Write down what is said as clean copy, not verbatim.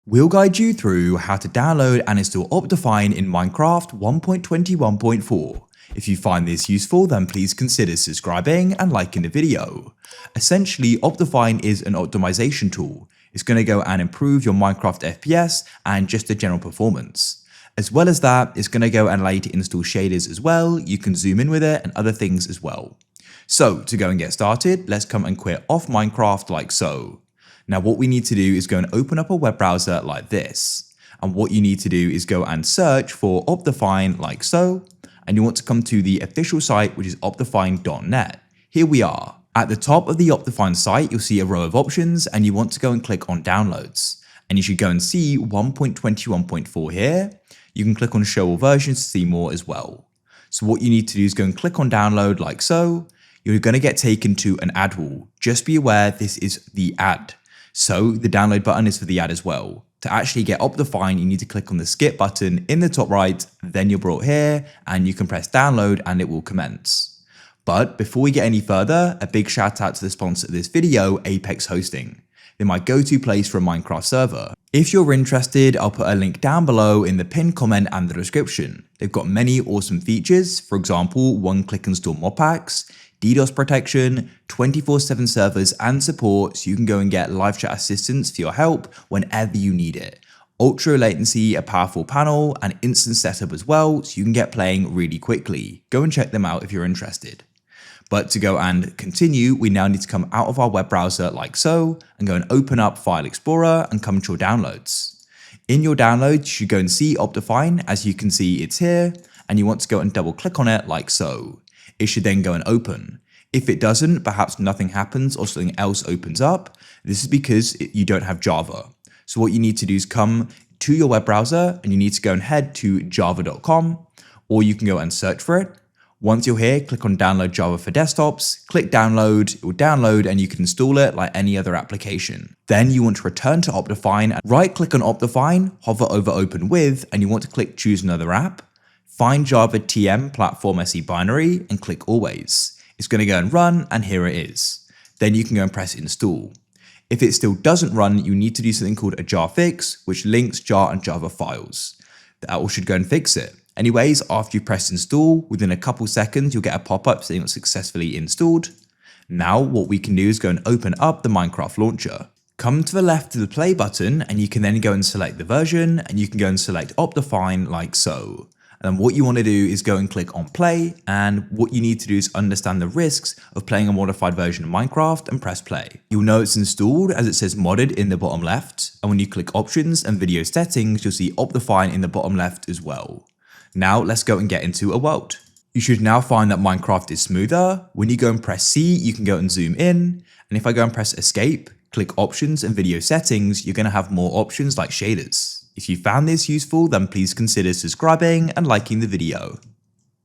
We'll guide you through how to download and install OptiFine in Minecraft 1.21.4. If you find this useful, then please consider subscribing and liking the video. Essentially, OptiFine is an optimization tool. It's going to go and improve your Minecraft FPS and just the general performance. As well as that, it's going to go and allow you to install shaders as well. You can zoom in with it and other things as well. So to go and get started, let's come and quit off Minecraft like so. Now what we need to do is go and open up a web browser like this. And what you need to do is go and search for OptiFine like so. And you want to come to the official site, which is optifine.net. Here we are. At the top of the OptiFine site, you'll see a row of options and you want to go and click on downloads. And you should go and see 1.21.4 here. You can click on show all versions to see more as well. So what you need to do is go and click on download like so. You're going to get taken to an ad wall. Just be aware this is the ad. So the download button is for the ad as well. To actually get OptiFine, you need to click on the skip button in the top right, then you're brought here and you can press download and it will commence. But before we get any further, a big shout out to the sponsor of this video, Apex Hosting. They're my go-to place for a Minecraft server. If you're interested, I'll put a link down below in the pinned comment and the description. They've got many awesome features, for example, one-click install mod packs, DDoS protection, 24/7 servers and support so you can go and get live chat assistance for your help whenever you need it. Ultra latency, a powerful panel, and instant setup as well so you can get playing really quickly. Go and check them out if you're interested. But to go and continue, we now need to come out of our web browser like so and go and open up File Explorer and come to your downloads. In your downloads, you should go and see OptiFine. As you can see, it's here and you want to go and double click on it like so. It should then go and open. If it doesn't, perhaps nothing happens or something else opens up. This is because you don't have Java. So what you need to do is come to your web browser and you need to go and head to java.com, or you can go and search for it. Once you're here, click on download Java for desktops, click download, it will download and you can install it like any other application. Then you want to return to OptiFine, right click on OptiFine, hover over open with, and you want to click choose another app. Find Java TM platform SE binary and click always. It's going to go and run and here it is. Then you can go and press install. If it still doesn't run, you need to do something called a jar fix, which links jar and Java files. That should go and fix it. Anyways, after you press install, within a couple seconds, you'll get a pop-up saying it's successfully installed. Now what we can do is go and open up the Minecraft launcher. Come to the left of the play button and you can then go and select the version and you can go and select OptiFine like so. And what you want to do is go and click on play, and what you need to do is understand the risks of playing a modified version of Minecraft and press play. You'll know it's installed as it says modded in the bottom left, and when you click options and video settings, you'll see OptiFine in the bottom left as well. Now let's go and get into a world. You should now find that Minecraft is smoother. When you go and press C, you can go and zoom in, and if I go and press escape, click options and video settings, you're going to have more options like shaders. If you found this useful, then please consider subscribing and liking the video.